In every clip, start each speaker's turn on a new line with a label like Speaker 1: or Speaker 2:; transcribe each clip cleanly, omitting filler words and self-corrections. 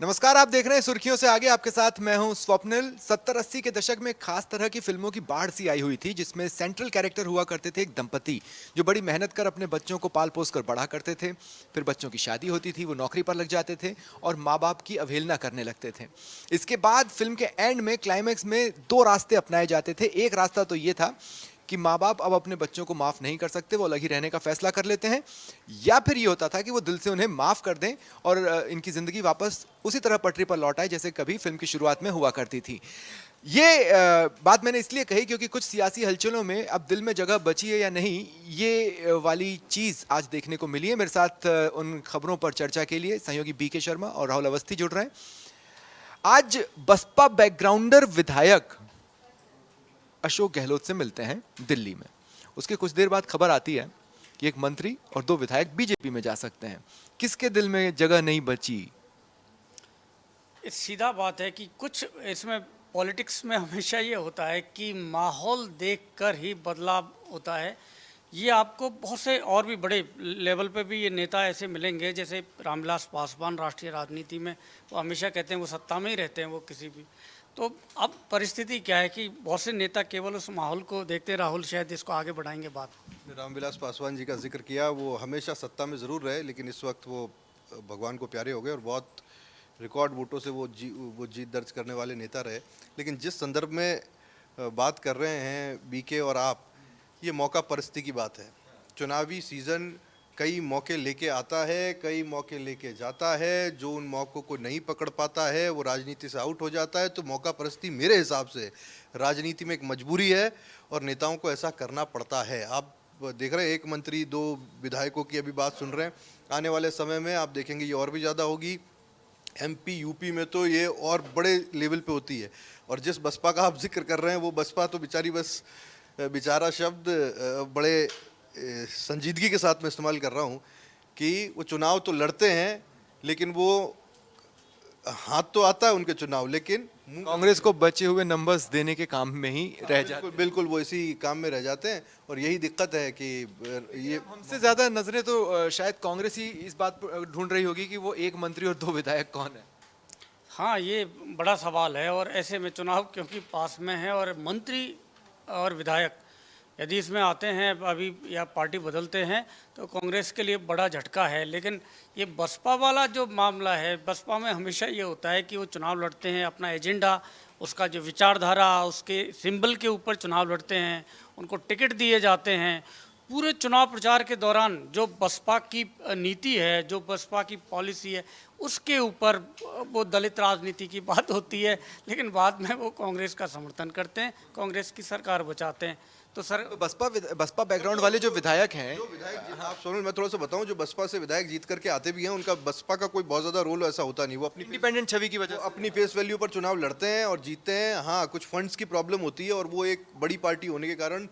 Speaker 1: नमस्कार, आप देख रहे हैं सुर्खियों से आगे। आपके साथ मैं हूं स्वप्निल। 70-80 के दशक में खास तरह की फिल्मों की बाढ़ सी आई हुई थी, जिसमें सेंट्रल कैरेक्टर हुआ करते थे एक दंपति जो बड़ी मेहनत कर अपने बच्चों को पाल पोस कर बड़ा करते थे। फिर बच्चों की शादी होती थी, वो नौकरी पर लग जाते थे और माँ बाप की अवहेलना करने लगते थे। इसके बाद फिल्म के एंड में, क्लाइमैक्स में, दो रास्ते अपनाए जाते थे। एक रास्ता तो ये था कि माँ बाप अब अपने बच्चों को माफ नहीं कर सकते, वो अलग ही रहने का फैसला कर लेते हैं, या फिर ये होता था कि वो दिल से उन्हें माफ कर दें और इनकी जिंदगी वापस उसी तरह पटरी पर लौट आए जैसे कभी फिल्म की शुरुआत में हुआ करती थी। ये बात मैंने इसलिए कही क्योंकि कुछ सियासी हलचलों में अब दिल में जगह बची है या नहीं, ये वाली चीज आज देखने को मिली है। मेरे साथ उन खबरों पर चर्चा के लिए सहयोगी बीके शर्मा और राहुल अवस्थी जुड़ रहे हैं। आज बसपा बैकग्राउंडर विधायक अशोक गहलोत से मिलते हैं दिल्ली में। उसके कुछ देर बाद खबर आती है कि एक मंत्री और दो विधायक बीजेपी में जा सकते हैं। किसके दिल में जगह नहीं बची?
Speaker 2: सीधा बात है कि कुछ इसमें पॉलिटिक्स में हमेशा ये होता है कि माहौल देखकर ही बदलाव होता है। ये आपको बहुत से और भी बड़े लेवल पे भी ये नेता ऐसे मिलेंगे, जैसे रामविलास पासवान राष्ट्रीय राजनीति में वो हमेशा कहते हैं वो सत्ता में ही रहते हैं, वो किसी भी। तो अब परिस्थिति क्या है कि बहुत से नेता केवल उस माहौल को देखते। राहुल शायद इसको आगे बढ़ाएंगे बात।
Speaker 3: रामविलास पासवान जी का जिक्र किया, वो हमेशा सत्ता में ज़रूर रहे, लेकिन इस वक्त वो भगवान को प्यारे हो गए और बहुत रिकॉर्ड वोटों से वो जीत दर्ज करने वाले नेता रहे। लेकिन जिस संदर्भ में बात कर रहे हैं बीके और आप, ये मौका परस्ती की बात है। चुनावी सीज़न कई मौके लेके आता है, कई मौके लेके जाता है। जो उन मौक़ों को नहीं पकड़ पाता है वो राजनीति से आउट हो जाता है। तो मौका परस्ती मेरे हिसाब से राजनीति में एक मजबूरी है और नेताओं को ऐसा करना पड़ता है। आप देख रहे हैं, एक मंत्री दो विधायकों की अभी बात सुन रहे हैं। आने वाले समय में आप देखेंगे ये और भी ज़्यादा होगी। एमपी यूपी में तो ये और बड़े लेवल पे होती है। और जिस बसपा का आप जिक्र कर रहे हैं, वो बसपा तो बेचारी, बस बेचारा शब्द बड़े संजीदगी के साथ मैं इस्तेमाल कर रहा हूँ कि वो चुनाव तो लड़ते हैं, लेकिन वो हाथ तो आता है उनके चुनाव, लेकिन
Speaker 1: कांग्रेस को बचे हुए नंबर्स देने के काम में ही रह जाते हैं।
Speaker 3: बिल्कुल वो इसी काम में रह जाते हैं और यही दिक्कत है कि ये
Speaker 1: हमसे ज्यादा नजरें तो शायद कांग्रेस ही इस बात पर ढूंढ रही होगी कि वो एक मंत्री और दो विधायक कौन है।
Speaker 2: हाँ, ये बड़ा सवाल है। और ऐसे में चुनाव क्योंकि पास में है और मंत्री और विधायक यदि इसमें आते हैं अभी या पार्टी बदलते हैं तो कांग्रेस के लिए बड़ा झटका है। लेकिन ये बसपा वाला जो मामला है, बसपा में हमेशा ये होता है कि वो चुनाव लड़ते हैं, अपना एजेंडा, उसका जो विचारधारा, उसके सिंबल के ऊपर चुनाव लड़ते हैं, उनको टिकट दिए जाते हैं। पूरे चुनाव प्रचार के दौरान जो बसपा की नीति है, जो बसपा की पॉलिसी है, उसके ऊपर वो दलित राजनीति की बात होती है, लेकिन बाद में वो कांग्रेस का समर्थन करते हैं, कांग्रेस की सरकार बचाते हैं। तो सर,
Speaker 1: बसपा बैकग्राउंड वाले जो विधायक हैं,
Speaker 3: जो विधायक, आप सोनल, मैं थोड़ा सा बताऊं, जो बसपा से विधायक जीत करके आते भी हैं, उनका बसपा का कोई बहुत ज़्यादा रोल ऐसा होता नहीं। वो अपनी
Speaker 1: इंडिपेंडेंट छवि की वजह से
Speaker 3: अपनी फेस वैल्यू पर चुनाव लड़ते हैं और जीतते हैं। हाँ, कुछ फंड्स की प्रॉब्लम होती है और वो एक बड़ी पार्टी होने के कारण,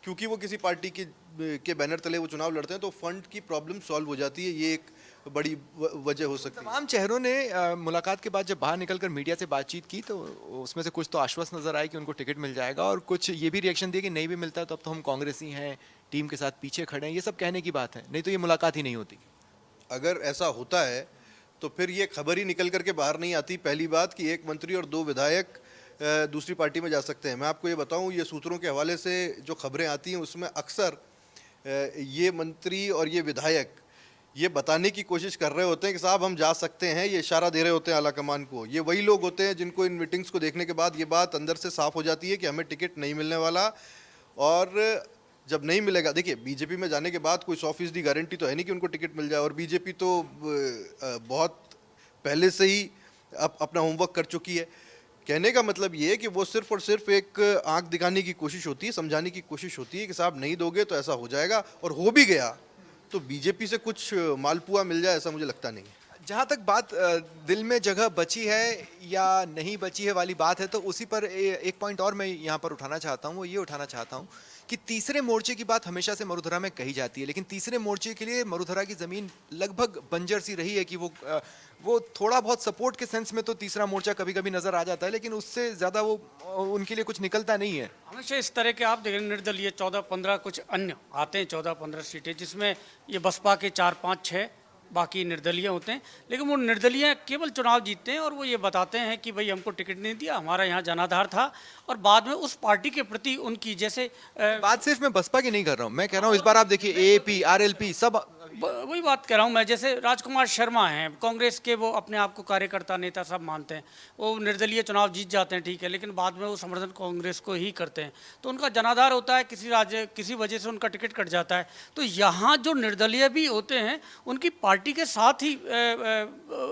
Speaker 3: क्योंकि वो किसी पार्टी के बैनर तले वो चुनाव लड़ते हैं, तो फंड की प्रॉब्लम सॉल्व हो जाती है। ये एक बड़ी वजह हो सकती है।
Speaker 1: तमाम चेहरों ने मुलाकात के बाद जब बाहर निकलकर मीडिया से बातचीत की तो उसमें से कुछ तो आश्वस्त नजर आए कि उनको टिकट मिल जाएगा, और कुछ ये भी रिएक्शन दिए कि नहीं भी मिलता है तो अब तो हम कांग्रेसी हैं, टीम के साथ पीछे खड़े हैं। ये सब कहने की बात है, नहीं तो ये मुलाकात ही नहीं होती।
Speaker 3: अगर ऐसा होता है तो फिर ये खबर ही निकल करके बाहर नहीं आती, पहली बात, कि एक मंत्री और दो विधायक दूसरी पार्टी में जा सकते हैं। मैं आपको ये बताऊं, ये सूत्रों के हवाले से जो खबरें आती हैं उसमें अक्सर ये मंत्री और ये विधायक ये बताने की कोशिश कर रहे होते हैं कि साहब हम जा सकते हैं, ये इशारा दे रहे होते हैं आलाकमान को। ये वही लोग होते हैं जिनको इन मीटिंग्स को देखने के बाद ये बात अंदर से साफ हो जाती है कि हमें टिकट नहीं मिलने वाला। और जब नहीं मिलेगा, देखिए, बीजेपी में जाने के बाद कोई 100% गारंटी तो है नहीं कि उनको टिकट मिल जाए। और बीजेपी तो बहुत पहले से ही अपना होमवर्क कर चुकी है। कहने का मतलब ये है कि वो सिर्फ और सिर्फ एक आंख दिखाने की कोशिश होती है, समझाने की कोशिश होती है कि साहब नहीं दोगे तो ऐसा हो जाएगा। और हो भी गया तो बीजेपी से कुछ मालपुआ मिल जाए, ऐसा मुझे लगता नहीं है।
Speaker 1: जहाँ तक बात दिल में जगह बची है या नहीं बची है वाली बात है, तो उसी पर एक पॉइंट और मैं यहाँ पर उठाना चाहता हूँ। वो ये उठाना चाहता हूँ कि तीसरे मोर्चे की बात हमेशा से मरुधरा में कही जाती है, लेकिन तीसरे मोर्चे के लिए मरुधरा की ज़मीन लगभग बंजर सी रही है कि वो थोड़ा बहुत सपोर्ट के सेंस में तो तीसरा मोर्चा कभी कभी नज़र आ जाता है, लेकिन उससे ज़्यादा वो उनके लिए कुछ निकलता नहीं है।
Speaker 2: हमेशा इस तरह के आप देखें, निर्दलीय 14-15 कुछ अन्य आते हैं, 14-15 सीटें, जिसमें ये बसपा के 4-5-6 बाकी निर्दलीय होते हैं, लेकिन वो निर्दलीय केवल चुनाव जीतते हैं और वो ये बताते हैं कि भाई हमको टिकट नहीं दिया, हमारा यहाँ जनाधार था, और बाद में उस पार्टी के प्रति उनकी जैसे
Speaker 1: बात सिर्फ मैं बसपा की नहीं कर रहा हूँ, मैं कह रहा हूँ इस बार आप देखिए एएपी, आरएलपी सब
Speaker 2: वही बात कह रहा हूँ मैं, जैसे राजकुमार शर्मा हैं कांग्रेस के, वो अपने आप को कार्यकर्ता नेता सब मानते हैं, वो निर्दलीय चुनाव जीत जाते हैं ठीक है, लेकिन बाद में वो समर्थन कांग्रेस को ही करते हैं, तो उनका जनाधार होता है, किसी वजह से उनका टिकट कट जाता है। तो यहाँ जो निर्दलीय भी होते हैं उनकी पार्टी के साथ ही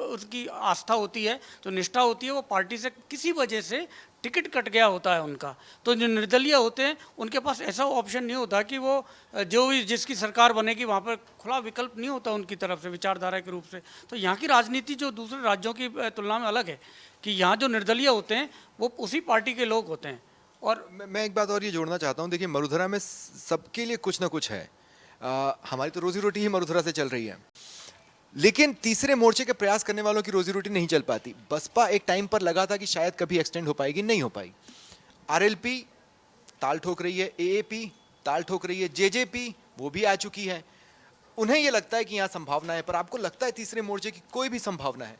Speaker 2: उसकी आस्था होती है, जो निष्ठा होती है, वो पार्टी से किसी वजह से टिकट कट गया होता है उनका। तो जो निर्दलीय होते हैं उनके पास ऐसा ऑप्शन नहीं होता कि वो जो भी जिसकी सरकार बनेगी वहाँ पर खुला विकल्प नहीं होता उनकी तरफ से विचारधारा के रूप से। तो यहाँ की राजनीति जो दूसरे राज्यों की तुलना में अलग है कि यहाँ जो निर्दलीय होते हैं वो उसी पार्टी के लोग होते हैं। और
Speaker 1: मैं एक बात और ये जोड़ना चाहता हूँ, देखिए मरुधरा में सबके लिए कुछ ना कुछ है। हमारी तो रोजी रोटी ही मरुधरा से चल रही है, लेकिन तीसरे मोर्चे के प्रयास करने वालों की रोजी रोटी नहीं चल पाती। बसपा एक टाइम पर लगा था कि शायद कभी एक्सटेंड हो पाएगी, नहीं हो पाई। आरएलपी ताल ठोक रही है, एएपी ताल ठोक रही है, जेजेपी वो भी आ चुकी है। उन्हें यह लगता है कि यहाँ संभावना है, पर आपको लगता है तीसरे मोर्चे की कोई भी संभावना है?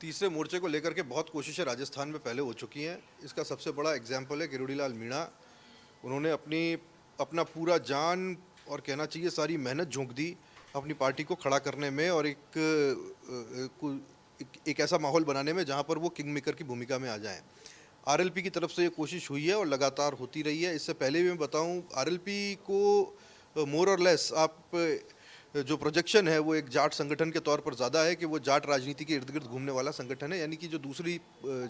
Speaker 3: तीसरे मोर्चे को लेकर के बहुत कोशिशें राजस्थान में पहले हो चुकी हैं। इसका सबसे बड़ा एग्जाम्पल है किरोड़ीलाल मीणा। उन्होंने अपना पूरा जान और कहना चाहिए सारी मेहनत झोंक दी अपनी पार्टी को खड़ा करने में और एक ऐसा माहौल बनाने में जहां पर वो किंग मेकर की भूमिका में आ जाएं। आरएलपी की तरफ से ये कोशिश हुई है और लगातार होती रही है। इससे पहले भी मैं बताऊं, आरएलपी को मोर और लेस आप जो प्रोजेक्शन है वो एक जाट संगठन के तौर पर ज़्यादा है कि वो जाट राजनीति के इर्द गिर्द घूमने वाला संगठन है, यानी कि जो दूसरी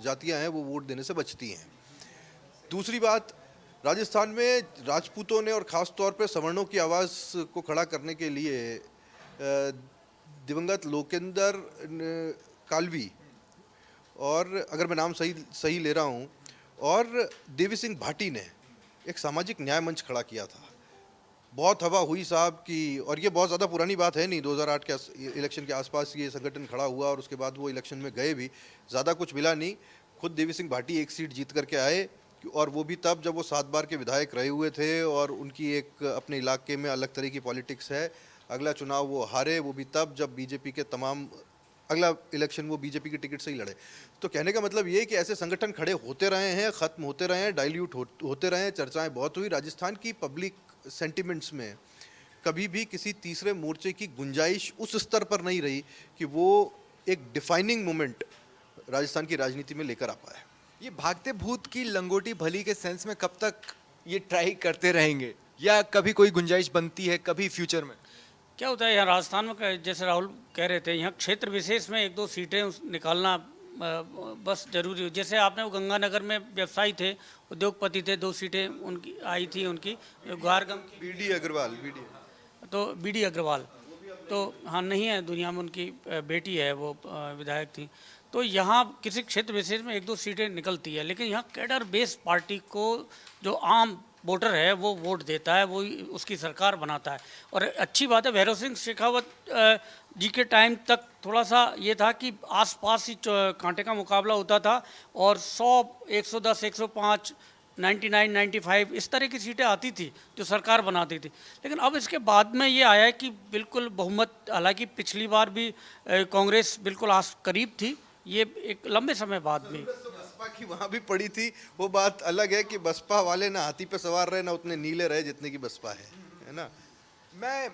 Speaker 3: जातियाँ हैं वो वोट देने से बचती हैं। दूसरी बात, राजस्थान में राजपूतों ने और ख़ास तौर पर सवर्णों की आवाज़ को खड़ा करने के लिए दिवंगत लोकेंद्र कालवी और अगर मैं नाम सही ले रहा हूँ, और देवी सिंह भाटी ने एक सामाजिक न्याय मंच खड़ा किया था। बहुत हवा हुई साहब की, और ये बहुत ज़्यादा पुरानी बात है नहीं, 2008 के इलेक्शन के आसपास ये संगठन खड़ा हुआ और उसके बाद वो इलेक्शन में गए भी, ज़्यादा कुछ मिला नहीं। खुद देवी सिंह भाटी एक सीट जीत करके आए, और वो भी तब जब वो 7 बार के विधायक रहे हुए थे और उनकी एक अपने इलाके में अलग तरह की पॉलिटिक्स है। अगला चुनाव वो हारे, वो भी तब जब बीजेपी के अगला इलेक्शन वो बीजेपी की टिकट से ही लड़े। तो कहने का मतलब ये है कि ऐसे संगठन खड़े होते रहे हैं, ख़त्म होते रहे हैं, डाइल्यूट होते रहे हैं। चर्चाएं बहुत हुई। राजस्थान की पब्लिक सेंटिमेंट्स में कभी भी किसी तीसरे मोर्चे की गुंजाइश उस स्तर पर नहीं रही कि वो एक डिफाइनिंग मोमेंट राजस्थान की राजनीति में लेकर आ पाए।
Speaker 1: ये भागते भूत की लंगोटी भली के सेंस में कब तक ये ट्राई करते रहेंगे, या कभी कोई गुंजाइश बनती है कभी फ्यूचर में?
Speaker 2: क्या होता है यहाँ राजस्थान में, जैसे राहुल कह रहे थे, यहाँ क्षेत्र विशेष में 1-2 सीटें निकालना बस जरूरी हो। जैसे आपने वो गंगानगर में व्यवसायी थे, उद्योगपति थे, 2 सीटें उनकी आई थी, उनकी ग्वारगम की
Speaker 3: बीडी अग्रवाल
Speaker 2: तो हाँ नहीं है दुनिया में, उनकी बेटी है वो विधायक थी। तो यहाँ किसी क्षेत्र विशेष में 1-2 सीटें निकलती है, लेकिन यहाँ कैडर बेस पार्टी को जो आम वोटर है वो वोट देता है, वो उसकी सरकार बनाता है। और अच्छी बात है, भैरव सिंह शेखावत जी के टाइम तक थोड़ा सा ये था कि आसपास ही कांटे का मुकाबला होता था और 100, 110, 105, 99, 95 इस तरह की सीटें आती थी जो सरकार बनाती थी। लेकिन अब इसके बाद में ये आया है कि बिल्कुल बहुमत, हालांकि पिछली बार भी कांग्रेस बिल्कुल करीब थी, ये एक लंबे समय बाद भी
Speaker 3: बसपा की वहाँ भी पड़ी थी। वो बात अलग है कि बसपा वाले ना हाथी पे सवार रहे ना उतने नीले रहे जितने की बसपा है ना।
Speaker 1: मैं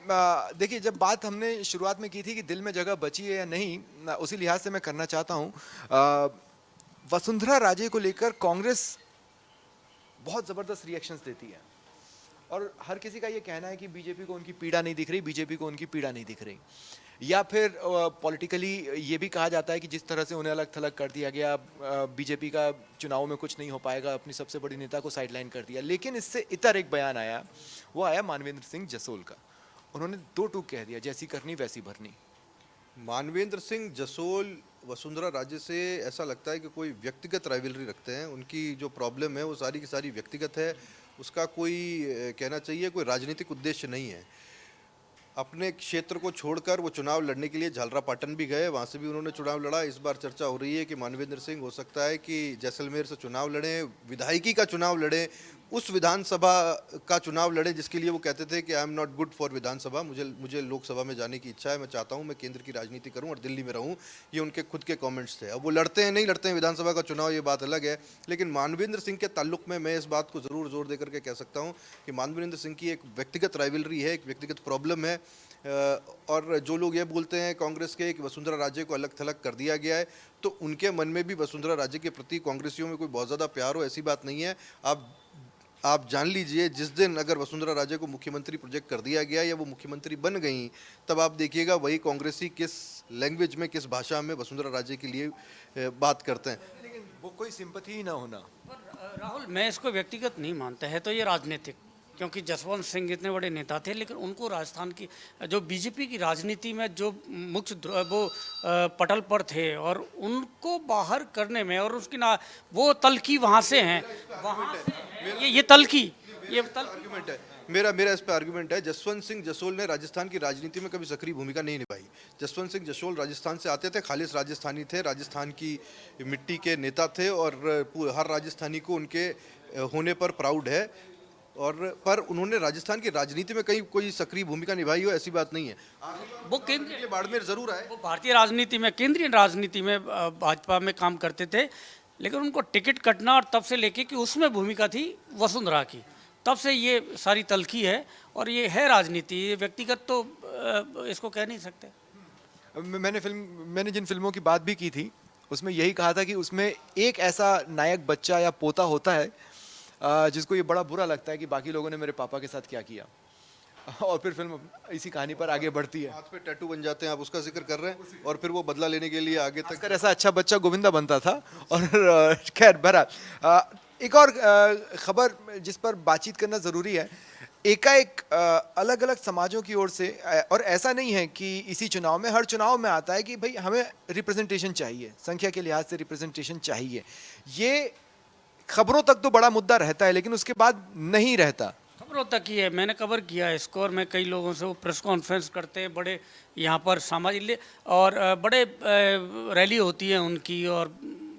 Speaker 1: देखिए, जब बात हमने शुरुआत में की थी कि दिल में जगह बची है या नहीं, उसी लिहाज से मैं करना चाहता हूँ। वसुंधरा राजे को लेकर कांग्रेस बहुत ज़बरदस्त रिएक्शंस देती है और हर किसी का ये कहना है कि बीजेपी को उनकी पीड़ा नहीं दिख रही, बीजेपी को उनकी पीड़ा नहीं दिख रही। या फिर पॉलिटिकली ये भी कहा जाता है कि जिस तरह से उन्हें अलग थलग कर दिया गया, बीजेपी का चुनाव में कुछ नहीं हो पाएगा, अपनी सबसे बड़ी नेता को साइडलाइन कर दिया। लेकिन इससे इतर एक बयान आया, वो आया मानवेंद्र सिंह जसोल का। उन्होंने 2 टूक कह दिया, जैसी करनी वैसी भरनी।
Speaker 3: मानवेंद्र सिंह जसोल वसुंधरा राजे से ऐसा लगता है कि कोई व्यक्तिगत राइवलरी रखते हैं। उनकी जो प्रॉब्लम है वो सारी की सारी व्यक्तिगत है, उसका कोई कहना चाहिए कोई राजनीतिक उद्देश्य नहीं है। अपने क्षेत्र को छोड़कर वो चुनाव लड़ने के लिए झालरापाटन भी गए, वहाँ से भी उन्होंने चुनाव लड़ा। इस बार चर्चा हो रही है कि मानवेंद्र सिंह हो सकता है कि जैसलमेर से चुनाव लड़ें, विधायकी का चुनाव लड़ें। उस विधानसभा का चुनाव लड़े जिसके लिए वो कहते थे कि I am not good for Vidhan Sabha, मुझे मुझे लोकसभा में जाने की इच्छा है, मैं चाहता हूँ मैं केंद्र की राजनीति करूँ और दिल्ली में रहूँ। ये उनके खुद के कमेंट्स थे। अब वो लड़ते हैं नहीं लड़ते हैं विधानसभा का चुनाव, ये बात अलग है। लेकिन मानवेंद्र सिंह के ताल्लुक में मैं इस बात को ज़रूर जोर देकर के कह सकता हूँ कि मानवेंद्र सिंह की एक व्यक्तिगत राइवलरी है, एक व्यक्तिगत प्रॉब्लम है। और जो लोग ये बोलते हैं कांग्रेस के कि वसुंधरा राजे को अलग थलग कर दिया गया है, तो उनके मन में भी वसुंधरा राजे के प्रति कांग्रेसियों में कोई बहुत ज़्यादा प्यार हो, ऐसी बात नहीं है। आप जान लीजिए, जिस दिन अगर वसुंधरा राजे को मुख्यमंत्री प्रोजेक्ट कर दिया गया या वो मुख्यमंत्री बन गई, तब आप देखिएगा वही कांग्रेसी किस लैंग्वेज में, किस भाषा में वसुंधरा राजे के लिए बात करते हैं।
Speaker 1: लेकिन वो कोई सिंपथी ही ना होना।
Speaker 2: पर राहुल, मैं इसको व्यक्तिगत नहीं मानता है, तो ये राजनीतिक, क्योंकि जसवंत सिंह इतने बड़े नेता थे, लेकिन उनको राजस्थान की जो बीजेपी की राजनीति में जो मुख्य वो पटल पर थे, और उनको बाहर करने में, और उसकी ना वो तलखी वहाँ से हैं, वहाँ से ये तलखी, ये
Speaker 3: आर्गुमेंट है मेरा मेरा इस पे आर्गुमेंट है। जसवंत सिंह जसोल ने राजस्थान की राजनीति में कभी सक्रिय भूमिका नहीं निभाई। जसवंत सिंह जसोल राजस्थान से आते थे, खालिस राजस्थानी थे, राजस्थान की मिट्टी के नेता थे, और हर राजस्थानी को उनके होने पर प्राउड है। और पर उन्होंने राजस्थान की राजनीति में कहीं कोई सक्रिय भूमिका निभाई हो, ऐसी बात नहीं है।
Speaker 2: वो केंद्रीय
Speaker 3: बाड़मेर जरूर आए,
Speaker 2: वो भारतीय राजनीति में, केंद्रीय राजनीति में भाजपा में काम करते थे, लेकिन उनको टिकट कटना और तब से लेके कि उसमें भूमिका थी वसुंधरा की, तब से ये सारी तलखी है, और ये है राजनीति, ये व्यक्तिगत तो इसको कह नहीं सकते।
Speaker 1: मैंने जिन फिल्मों की बात भी की थी उसमें यही कहा था कि उसमें एक ऐसा नायक बच्चा या पोता होता है जिसको ये बड़ा बुरा लगता है कि बाकी लोगों ने मेरे पापा के साथ क्या किया, और फिर फिल्म इसी कहानी पर आगे बढ़ती है।
Speaker 3: हाथ पे टैटू बन जाते हैं, आप उसका जिक्र कर रहे हैं, और फिर वो बदला लेने के लिए आगे तक
Speaker 1: ऐसा अच्छा बच्चा गोविंदा बनता था। और खैर बहरहाल एक और खबर जिस पर बातचीत करना ज़रूरी है, एकाएक अलग अलग समाजों की ओर से, और ऐसा नहीं है कि इसी चुनाव में, हर चुनाव में आता है कि भाई हमें रिप्रेजेंटेशन चाहिए, संख्या के लिहाज से रिप्रेजेंटेशन चाहिए। ये खबरों तक तो बड़ा मुद्दा रहता है, लेकिन उसके बाद नहीं रहता।
Speaker 2: खबरों तक ही है, मैंने कवर किया है इसको, और मैं कई लोगों से वो प्रेस कॉन्फ्रेंस करते हैं, बड़े यहाँ पर सामाजिक और बड़े रैली होती है उनकी, और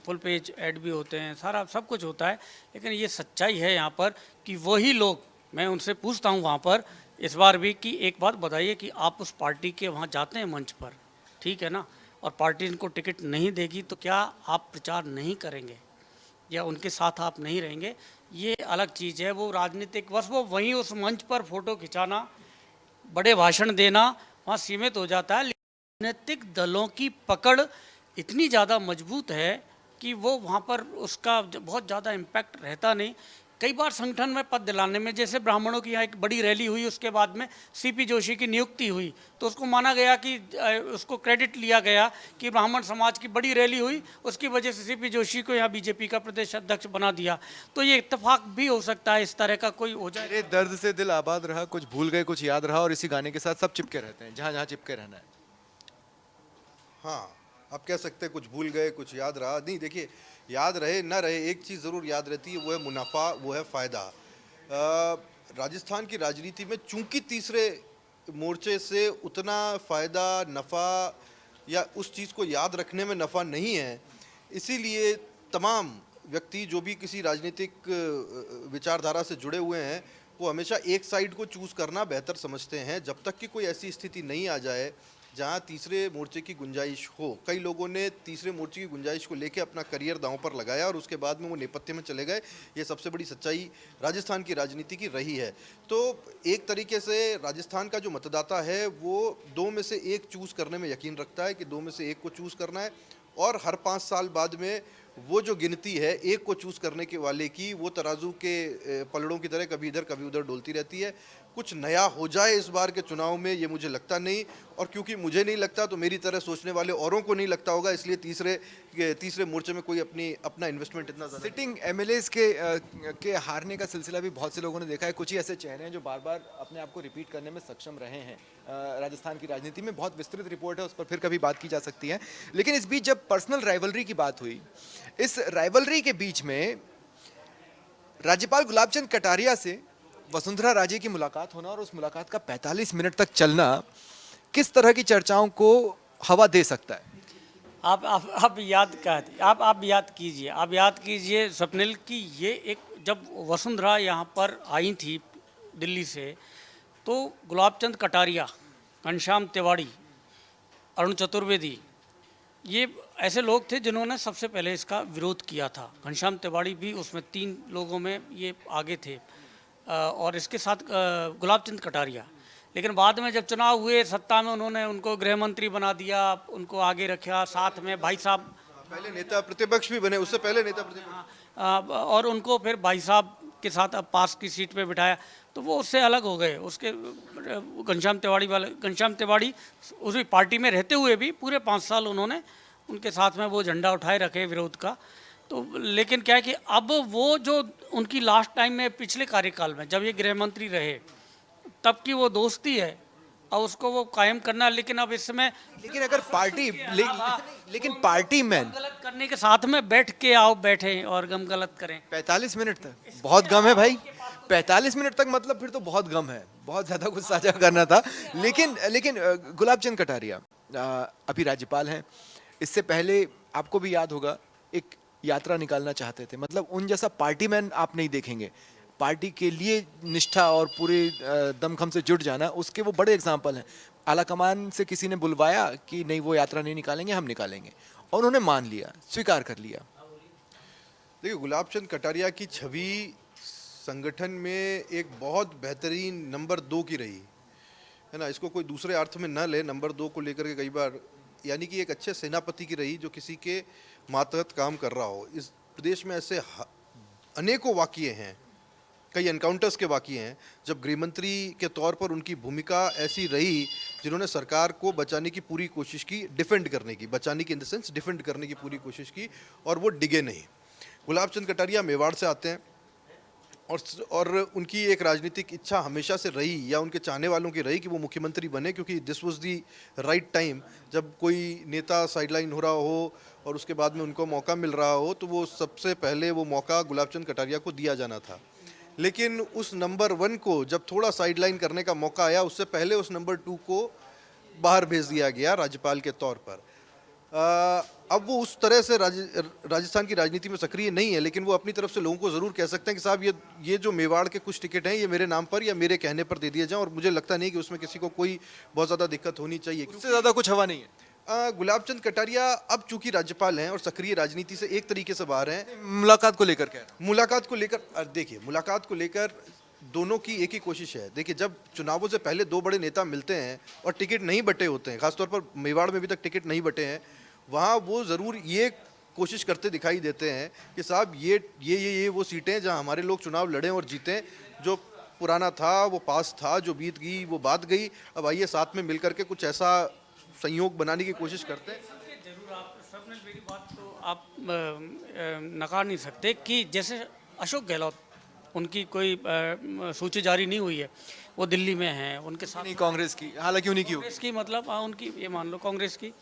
Speaker 2: फुल पेज ऐड भी होते हैं, सारा सब कुछ होता है। लेकिन ये सच्चाई है यहाँ पर कि वही लोग, मैं उनसे पूछता हूँ वहाँ पर इस बार भी कि एक बात बताइए कि आप उस पार्टी के वहाँ जाते हैं मंच पर, ठीक है ना, और पार्टी इनको टिकट नहीं देगी तो क्या आप प्रचार नहीं करेंगे या उनके साथ आप नहीं रहेंगे? ये अलग चीज़ है। वो राजनीतिक बस वो वहीं उस मंच पर फोटो खिंचाना, बड़े भाषण देना वहाँ सीमित हो जाता है। राजनीतिक दलों की पकड़ इतनी ज़्यादा मजबूत है कि वो वहाँ पर उसका बहुत ज़्यादा इम्पैक्ट रहता नहीं। कई बार संगठन में पद दिलाने में, जैसे ब्राह्मणों की यहाँ एक बड़ी रैली हुई, उसके बाद में सीपी जोशी की नियुक्ति हुई, तो उसको माना गया कि उसको क्रेडिट लिया गया कि ब्राह्मण समाज की बड़ी रैली हुई, उसकी वजह से सीपी जोशी को यहाँ बीजेपी का प्रदेश अध्यक्ष बना दिया। तो ये इत्तेफाक भी हो सकता है, इस तरह का कोई हो जाए।
Speaker 1: मेरे दर्द से दिल आबाद रहा, कुछ भूल गए कुछ याद रहा, और इसी गाने के साथ सब चिपके रहते हैं, जहाँ जहाँ चिपके रहना है।
Speaker 3: हाँ, आप कह सकते हैं कुछ भूल गए कुछ याद रहा। नहीं, देखिए, याद रहे ना रहे, एक चीज़ ज़रूर याद रहती है, वो है मुनाफा, वो है फ़ायदा। राजस्थान की राजनीति में चूंकि तीसरे मोर्चे से उतना फ़ायदा, नफ़ा या उस चीज़ को याद रखने में नफ़ा नहीं है, इसीलिए तमाम व्यक्ति जो भी किसी राजनीतिक विचारधारा से जुड़े हुए हैं, वो हमेशा एक साइड को चूज़ करना बेहतर समझते हैं, जब तक कि कोई ऐसी स्थिति नहीं आ जाए जहां तीसरे मोर्चे की गुंजाइश हो। कई लोगों ने तीसरे मोर्चे की गुंजाइश को लेकर अपना करियर दांव पर लगाया और उसके बाद में वो नेपथ्य में चले गए। ये सबसे बड़ी सच्चाई राजस्थान की राजनीति की रही है। तो एक तरीके से राजस्थान का जो मतदाता है वो दो में से एक चूज़ करने में यकीन रखता है कि दो में से एक को चूज़ करना है, और हर 5 साल बाद में वो जो गिनती है एक को चूज़ करने के वाले की, वो तराजू के पलड़ों की तरह कभी इधर कभी उधर डोलती रहती है। कुछ नया हो जाए इस बार के चुनाव में, ये मुझे लगता नहीं, और क्योंकि मुझे नहीं लगता तो मेरी तरह सोचने वाले औरों को नहीं लगता होगा, इसलिए तीसरे मोर्चे में कोई अपना इन्वेस्टमेंट इतना ज़्यादा।
Speaker 1: सिटिंग एमएलएस के हारने का सिलसिला भी बहुत से लोगों ने देखा है। कुछ ही ऐसे चेहरे हैं जो बार बार अपने आप को रिपीट करने में सक्षम रहे हैं राजस्थान की राजनीति में। बहुत विस्तृत रिपोर्ट है, उस पर फिर कभी बात की जा सकती है। लेकिन इस बीच जब पर्सनल राइवलरी की बात हुई, इस राइवलरी के बीच में राज्यपाल गुलाबचंद कटारिया से वसुंधरा राजे की मुलाकात होना और उस मुलाकात का 45 मिनट तक चलना किस तरह की चर्चाओं को हवा दे सकता है?
Speaker 2: आप याद कीजिए स्वप्निल की ये एक जब वसुंधरा यहाँ पर आई थी दिल्ली से, तो गुलाबचंद कटारिया, घनश्याम तिवाड़ी, अरुण चतुर्वेदी, ये ऐसे लोग थे जिन्होंने सबसे पहले इसका विरोध किया था। घनश्याम तिवाड़ी भी उसमें 3 लोगों में ये आगे थे, और इसके साथ गुलाबचंद कटारिया। लेकिन बाद में जब चुनाव हुए, सत्ता में उन्होंने उनको गृह मंत्री बना दिया, उनको आगे रखा, साथ में भाई साहब
Speaker 3: पहले नेता प्रतिपक्ष भी बने, उससे पहले नेता प्रतिपक्ष।
Speaker 2: और उनको फिर भाई साहब के साथ अब पास की सीट पे बिठाया, तो वो उससे अलग हो गए। उसके घनश्याम तिवाड़ी उसी पार्टी में रहते हुए भी पूरे 5 साल उन्होंने उनके साथ में वो झंडा उठाए रखे विरोध का। तो लेकिन क्या है कि अब वो जो उनकी लास्ट टाइम में पिछले कार्यकाल में जब ये गृह मंत्री रहे, तब की वो दोस्ती है और उसको वो कायम करना। लेकिन अब इस समय
Speaker 1: लेकिन अगर लेकिन पार्टी मैन
Speaker 2: गलत करने के साथ में बैठ के आओ बैठे और गम गलत करें।
Speaker 1: 45 मिनट तक बहुत गम है भाई। 45 मिनट तक मतलब फिर तो बहुत गम है, बहुत ज्यादा कुछ साझा करना था। लेकिन गुलाबचंद कटारिया अभी राज्यपाल हैं। इससे पहले आपको भी याद होगा एक यात्रा निकालना चाहते थे, मतलब उन जैसा पार्टी मैन आप नहीं देखेंगे। पार्टी के लिए निष्ठा और पूरे दमखम से जुट जाना, उसके वो बड़े एग्जाम्पल हैं। आला कमान से किसी ने बुलवाया कि नहीं वो यात्रा नहीं निकालेंगे, हम निकालेंगे, और उन्होंने मान लिया, स्वीकार कर लिया।
Speaker 3: देखिए, गुलाबचंद कटारिया की छवि संगठन में एक बहुत बेहतरीन नंबर 2 की रही है ना। इसको कोई दूसरे अर्थ में न ले, नंबर 2 को लेकर के कई बार, यानी कि एक अच्छे सेनापति की रही जो किसी के मातहत काम कर रहा हो। इस प्रदेश में ऐसे अनेकों वाक़ये हैं, कई एनकाउंटर्स के वाक़ये हैं जब गृहमंत्री के तौर पर उनकी भूमिका ऐसी रही जिन्होंने सरकार को बचाने की पूरी कोशिश की, डिफेंड करने की, बचाने की इन द सेंस डिफेंड करने की पूरी कोशिश की, और वो डिगे नहीं। गुलाबचंद कटारिया मेवाड़ से आते हैं और उनकी एक राजनीतिक इच्छा हमेशा से रही, या उनके चाहने वालों की रही, कि वो मुख्यमंत्री बने, क्योंकि this was the right time. जब कोई नेता साइडलाइन हो रहा हो और उसके बाद में उनको मौका मिल रहा हो, तो वो सबसे पहले वो मौका गुलाबचंद कटारिया को दिया जाना था। लेकिन उस नंबर 1 को जब थोड़ा साइडलाइन करने का मौका आया, उससे पहले उस नंबर 2 को बाहर भेज दिया गया राज्यपाल के तौर पर। अब वो उस तरह से राजस्थान की राजनीति में सक्रिय नहीं है, लेकिन वो अपनी तरफ से लोगों को ज़रूर कह सकते हैं कि साहब ये जो मेवाड़ के कुछ टिकट हैं, ये मेरे नाम पर या मेरे कहने पर दे दिए जाएं, और मुझे लगता नहीं कि उसमें किसी को कोई बहुत ज़्यादा दिक्कत होनी चाहिए।
Speaker 1: उससे ज़्यादा कुछ हवा नहीं है।
Speaker 3: गुलाबचंद कटारिया अब चूंकि राज्यपाल हैं और सक्रिय राजनीति से एक तरीके से बाहर हैं।
Speaker 1: मुलाकात को लेकर क्या?
Speaker 3: मुलाकात को लेकर देखिए, मुलाकात को लेकर दोनों की एक ही कोशिश है। देखिए, जब चुनावों से पहले 2 बड़े नेता मिलते हैं और टिकट नहीं बटे होते हैं, खासतौर पर मेवाड़ में अभी तक टिकट नहीं बटे हैं, वहाँ वो ज़रूर ये कोशिश करते दिखाई देते हैं कि साहब ये वो सीटें जहाँ हमारे लोग चुनाव लड़ें और जीतें। जो पुराना था वो पास था, जो बीत गई वो बात गई, अब आइए साथ में मिल करके कुछ ऐसा संयोग बनाने की कोशिश करते हैं।
Speaker 2: जरूर आप सबने मेरी बात तो आप नकार नहीं सकते कि जैसे अशोक गहलोत, उनकी कोई सूची जारी नहीं हुई है, वो दिल्ली में हैं, उनके साथ
Speaker 1: नहीं कांग्रेस की, हालांकि उन्हीं की होगी।
Speaker 2: कांग्रेस की, मतलब उनकी, ये मान लो कांग्रेस की।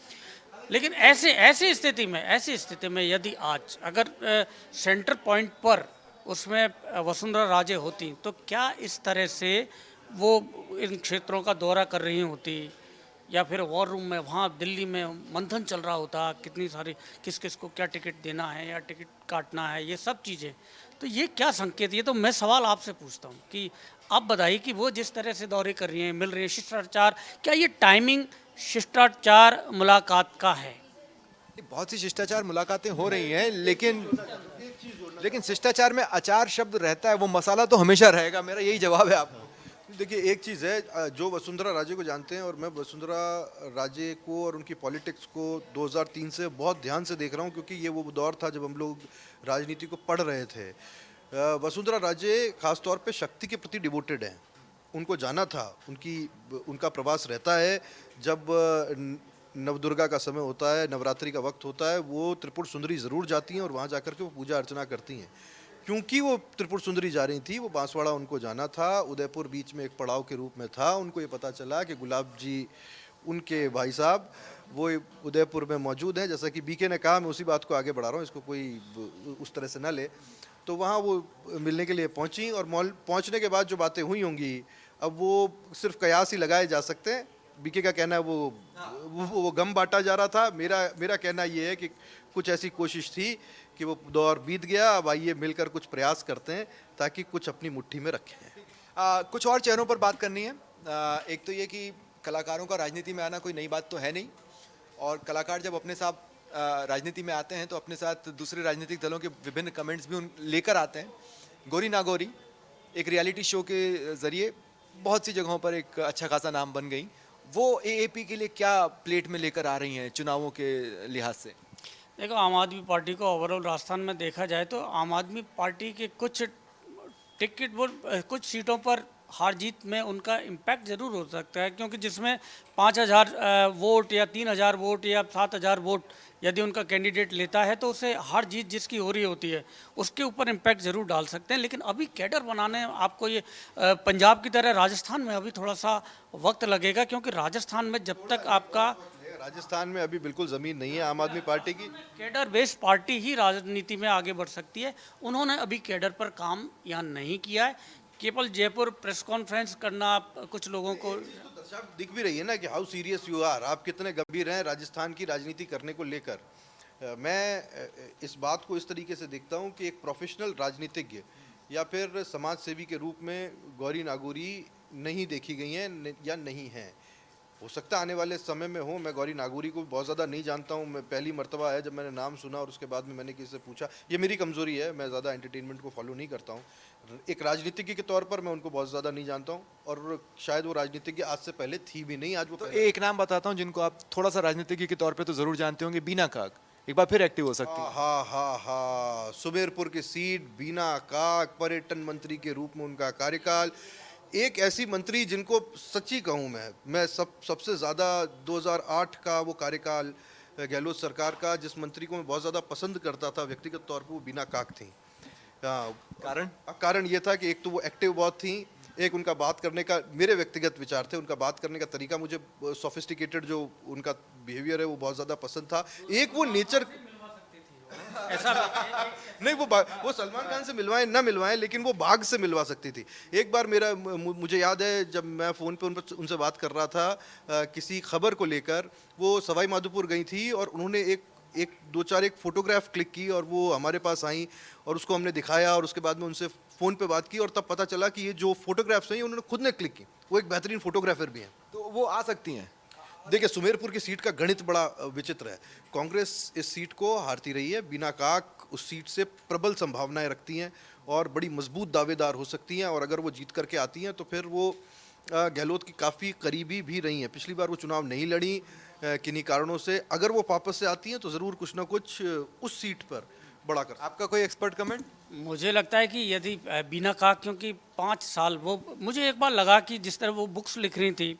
Speaker 2: लेकिन ऐसी स्थिति में यदि आज अगर सेंटर पॉइंट पर उसमें वसुंधरा राजे होती, तो क्या इस तरह से वो इन क्षेत्रों का दौरा कर रही होती, या फिर वॉर रूम में वहाँ दिल्ली में मंथन चल रहा होता, कितनी सारी किस किस को क्या टिकट देना है या टिकट काटना है, ये सब चीज़ें। तो ये क्या संकेत, ये तो मैं सवाल आपसे पूछता हूँ कि आप बताइए कि वो जिस तरह से दौरे कर रही हैं, मिल रही है, शिष्टाचार, क्या ये टाइमिंग शिष्टाचार मुलाकात का है?
Speaker 1: बहुत सी शिष्टाचार मुलाकातें हो रही हैं, लेकिन शिष्टाचार में अचार शब्द रहता है, वो मसाला तो हमेशा रहेगा। मेरा यही जवाब है आपको।
Speaker 3: देखिए, एक चीज़ है, जो वसुंधरा राजे को जानते हैं, और मैं वसुंधरा राजे को और उनकी पॉलिटिक्स को 2003 से बहुत ध्यान से देख रहा हूँ, क्योंकि ये वो दौर था जब हम लोग राजनीति को पढ़ रहे थे। वसुंधरा राजे खास तौर पे शक्ति के प्रति डिवोटेड हैं, उनको जाना था। उनका प्रवास रहता है जब नवदुर्गा का समय होता है, नवरात्रि का वक्त होता है, वो त्रिपुर सुंदरी ज़रूर जाती हैं और वहाँ जाकर के वो पूजा अर्चना करती हैं। क्योंकि वो त्रिपुर सुंदरी जा रही थी, वो बांसवाड़ा उनको जाना था, उदयपुर बीच में एक पड़ाव के रूप में था। उनको ये पता चला कि गुलाब जी उनके भाई साहब वो उदयपुर में मौजूद हैं। जैसा कि बीके ने कहा, मैं उसी बात को आगे बढ़ा रहा हूँ, इसको कोई उस तरह से ना ले। तो वहाँ वो मिलने के लिए पहुँची, और मॉल पहुँचने के बाद जो बातें हुई होंगी, अब वो सिर्फ कयास ही लगाए जा सकते हैं। बीके का कहना है वो गम बांटा जा रहा था। मेरा कहना ये है कि कुछ ऐसी कोशिश थी कि वो दौर बीत गया, अब आइए मिलकर कुछ प्रयास करते हैं ताकि कुछ अपनी मुट्ठी में रखें।
Speaker 1: कुछ और चेहरों पर बात करनी है। एक तो ये कि कलाकारों का राजनीति में आना कोई नई बात तो है नहीं, और कलाकार जब अपने साथ राजनीति में आते हैं तो अपने साथ दूसरे राजनीतिक दलों के विभिन्न कमेंट्स भी उन लेकर आते हैं। गोरी नागोरी एक रियलिटी शो के जरिए बहुत सी जगहों पर एक अच्छा खासा नाम बन गई। वो एएपी के लिए क्या प्लेट में लेकर आ रही हैं चुनावों के लिहाज से?
Speaker 2: देखो, आम आदमी पार्टी को ओवरऑल राजस्थान में देखा जाए तो आम आदमी पार्टी के कुछ कुछ सीटों पर हार जीत में उनका इम्पैक्ट ज़रूर हो सकता है, क्योंकि जिसमें 5,000 वोट या 3,000 वोट या 7,000 वोट यदि उनका कैंडिडेट लेता है तो उसे हार जीत जिसकी हो रही होती है उसके ऊपर इम्पैक्ट ज़रूर डाल सकते हैं। लेकिन अभी कैडर बनाने आपको ये पंजाब की तरह राजस्थान में अभी थोड़ा सा वक्त लगेगा, क्योंकि राजस्थान में जब तक आपका
Speaker 3: राजस्थान में अभी बिल्कुल ज़मीन नहीं है आम आदमी पार्टी की।
Speaker 2: कैडर बेस्ड पार्टी ही राजनीति में आगे बढ़ सकती है। उन्होंने अभी कैडर पर काम यहाँ नहीं किया है। केवल जयपुर प्रेस कॉन्फ्रेंस करना कुछ लोगों को
Speaker 3: दिख भी रही है ना कि हाउ सीरियस यू आर, आप कितने गंभीर हैं राजस्थान की राजनीति करने को लेकर। मैं इस बात को इस तरीके से देखता हूं कि एक प्रोफेशनल राजनीतिज्ञ या फिर समाज सेवी के रूप में गौरी नागौरी नहीं देखी गई हैं या नहीं हैं। हो सकता है आने वाले समय में हो। मैं गौरी नागौरी को बहुत ज़्यादा नहीं जानता हूँ। मैं पहली मर्तबा है जब मैंने नाम सुना और उसके बाद में मैंने किसी से पूछा। ये मेरी कमज़ोरी है, मैं ज़्यादा एंटरटेनमेंट को फॉलो नहीं करता हूँ। एक राजनीतिज्ञ के तौर पर मैं उनको बहुत ज़्यादा नहीं जानता हूँ, और शायद वो राजनीतिज्ञ आज से पहले थी भी नहीं। आज वो
Speaker 1: तो एक नाम बताता हूँ जिनको आप थोड़ा सा राजनीतिज्ञ के तौर पे तो जरूर जानते होंगे, बीना काक एक बार फिर एक्टिव हो सकती है।
Speaker 3: हाँ, सुमेरपुर की सीट, बीना काक, पर्यटन मंत्री के रूप में उनका कार्यकाल। एक ऐसी मंत्री जिनको सच्ची कहूँ मैं सबसे ज़्यादा 2008 का वो कार्यकाल गहलोत सरकार का, जिस मंत्री को मैं बहुत ज़्यादा पसंद करता था व्यक्तिगत तौर पर, वो बीना काक थी। कारण ये था कि एक तो वो एक्टिव बहुत थी, एक उनका बात करने का, मेरे व्यक्तिगत विचार थे, उनका बात करने का तरीका मुझे सोफिस्टिकेटेड जो उनका बिहेवियर है वो बहुत ज़्यादा पसंद था। एक वो नेचर
Speaker 2: ऐसा
Speaker 3: नहीं, वो सलमान खान से मिलवाएं ना मिलवाएं, लेकिन वो बाघ से मिलवा सकती थी। एक बार मुझे याद है जब मैं फ़ोन पे उनसे बात कर रहा था किसी खबर को लेकर, वो सवाई माधोपुर गई थी और उन्होंने एक फोटोग्राफ क्लिक की और वो हमारे पास आई और उसको हमने दिखाया और उसके बाद में उनसे फ़ोन पे बात की और तब पता चला कि ये जो फोटोग्राफ्स हैं ये उन्होंने खुद ने क्लिक की। वो एक बेहतरीन फोटोग्राफर भी हैं।
Speaker 1: तो वो आ सकती हैं।
Speaker 3: देखिए, सुमेरपुर की सीट का गणित बड़ा विचित्र है। कांग्रेस इस सीट को हारती रही है। बीना काक उस सीट से प्रबल संभावनाएं रखती हैं और बड़ी मजबूत दावेदार हो सकती हैं, और अगर वो जीत करके आती हैं तो फिर वो गहलोत की काफ़ी करीबी भी रही हैं। पिछली बार वो चुनाव नहीं लड़ी किन्हीं कारणों से। अगर वो वापस से आती हैं तो ज़रूर कुछ ना कुछ उस सीट पर बड़ा कर।
Speaker 1: आपका कोई एक्सपर्ट कमेंट?
Speaker 2: मुझे लगता है कि यदि बीना काक, क्योंकि 5 साल वो, मुझे एक बार लगा कि जिस तरह वो बुक्स लिख रही थी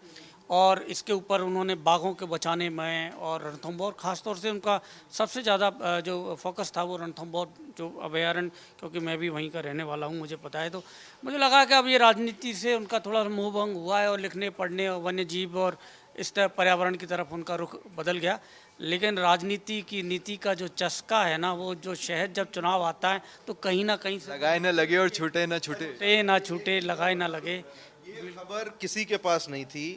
Speaker 2: और इसके ऊपर उन्होंने बाघों के बचाने में और रणथंभौर, खासतौर से उनका सबसे ज़्यादा जो फोकस था वो रणथंभौर जो अभयारण्य, क्योंकि मैं भी वहीं का रहने वाला हूँ, मुझे पता है। तो मुझे लगा कि अब ये राजनीति से उनका थोड़ा मोह भंग हुआ है और लिखने पढ़ने और वन्य जीव और इस तरह पर्यावरण की तरफ उनका रुख बदल गया। लेकिन राजनीति की नीति का जो चस्का है ना, वो जो शहद जब चुनाव आता है तो कहीं ना कहीं से
Speaker 1: लगाए ना लगे और छूटे ना छूटे, लगाए ना लगे।
Speaker 3: ये खबर किसी के पास नहीं थी।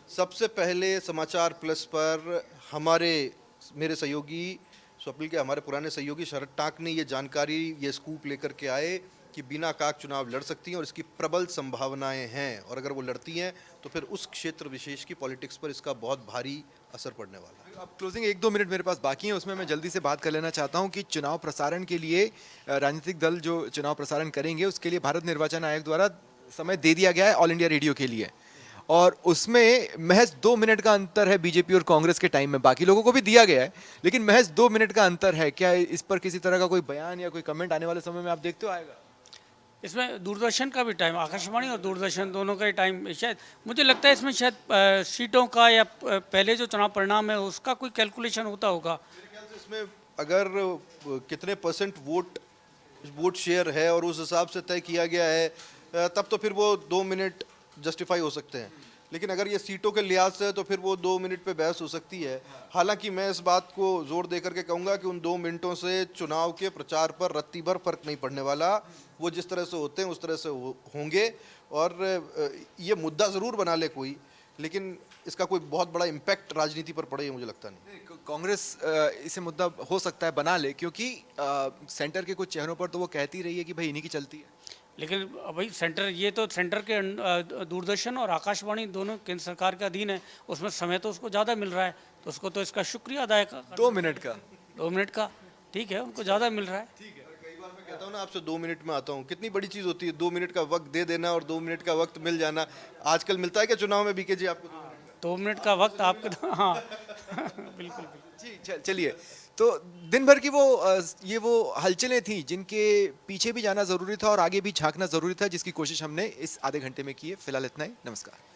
Speaker 3: सबसे पहले समाचार प्लस पर मेरे सहयोगी स्वप्निल के हमारे पुराने सहयोगी शरद टाक ने ये जानकारी, ये स्कूप लेकर के आए कि बीना काक चुनाव लड़ सकती हैं और इसकी प्रबल संभावनाएं हैं, और अगर वो लड़ती हैं तो फिर उस क्षेत्र विशेष की पॉलिटिक्स पर इसका बहुत भारी असर पड़ने वाला है।
Speaker 1: अब क्लोजिंग 1-2 मिनट मेरे पास बाकी है, उसमें मैं जल्दी से बात कर लेना चाहता हूं कि चुनाव प्रसारण के लिए राजनीतिक दल जो चुनाव प्रसारण करेंगे उसके लिए भारत निर्वाचन आयोग द्वारा समय दे दिया गया है ऑल इंडिया रेडियो के लिए, और उसमें महज 2 मिनट का अंतर है बीजेपी और कांग्रेस के टाइम में। बाकी लोगों को भी दिया गया है लेकिन महज 2 मिनट का अंतर है। क्या इस पर किसी तरह का कोई बयान या कोई कमेंट आने वाले समय में आप देखते हो आएगा?
Speaker 2: इसमें दूरदर्शन का भी टाइम, आकाशवाणी और दूरदर्शन दोनों का ही टाइम, शायद मुझे लगता है इसमें शायद सीटों का या पहले जो चुनाव परिणाम है उसका कोई कैलकुलेशन होता होगा।
Speaker 3: मेरे ख्याल से इसमें अगर कितने परसेंट वोट शेयर है और उस हिसाब से तय किया गया है तब तो फिर वो 2 मिनट जस्टिफाई हो सकते हैं, लेकिन अगर ये सीटों के लिहाज से तो फिर वो 2 मिनट पे बहस हो सकती है। हालांकि मैं इस बात को जोर दे करके कहूँगा कि उन 2 मिनटों से चुनाव के प्रचार पर रत्ती भर फर्क नहीं पड़ने वाला। वो जिस तरह से होते हैं उस तरह से होंगे, और ये मुद्दा ज़रूर बना ले कोई, लेकिन इसका कोई बहुत बड़ा इम्पैक्ट राजनीति पर पड़े, ये मुझे लगता नहीं।
Speaker 1: कांग्रेस इसे मुद्दा हो सकता है बना ले, क्योंकि सेंटर के कुछ चेहरों पर तो वो कहती रही है कि भाई इन्हीं की चलती है।
Speaker 2: लेकिन भाई सेंटर, ये तो सेंटर के दूरदर्शन और आकाशवाणी दोनों केंद्र सरकार के अधीन है, उसमें समय तो उसको ज़्यादा मिल रहा है, तो उसको तो इसका शुक्रिया अदा कर
Speaker 1: 2 मिनट का
Speaker 2: 2 मिनट का, ठीक है, उनको ज़्यादा मिल रहा है।
Speaker 3: कई बार मैं कहता हूँ ना, आपसे 2 मिनट में आता हूँ, कितनी बड़ी चीज़ होती है 2 मिनट का वक्त दे देना और 2 मिनट का वक्त मिल जाना। आजकल मिलता है क्या चुनाव में बीके जी आपको 2 मिनट
Speaker 2: 2 मिनट का वक्त आपके हाँ बिल्कुल।
Speaker 1: जी चलिए, तो दिन भर की ये वो हलचलें थी जिनके पीछे भी जाना जरूरी था और आगे भी झांकना जरूरी था, जिसकी कोशिश हमने इस आधे घंटे में की है। फिलहाल इतना ही, नमस्कार।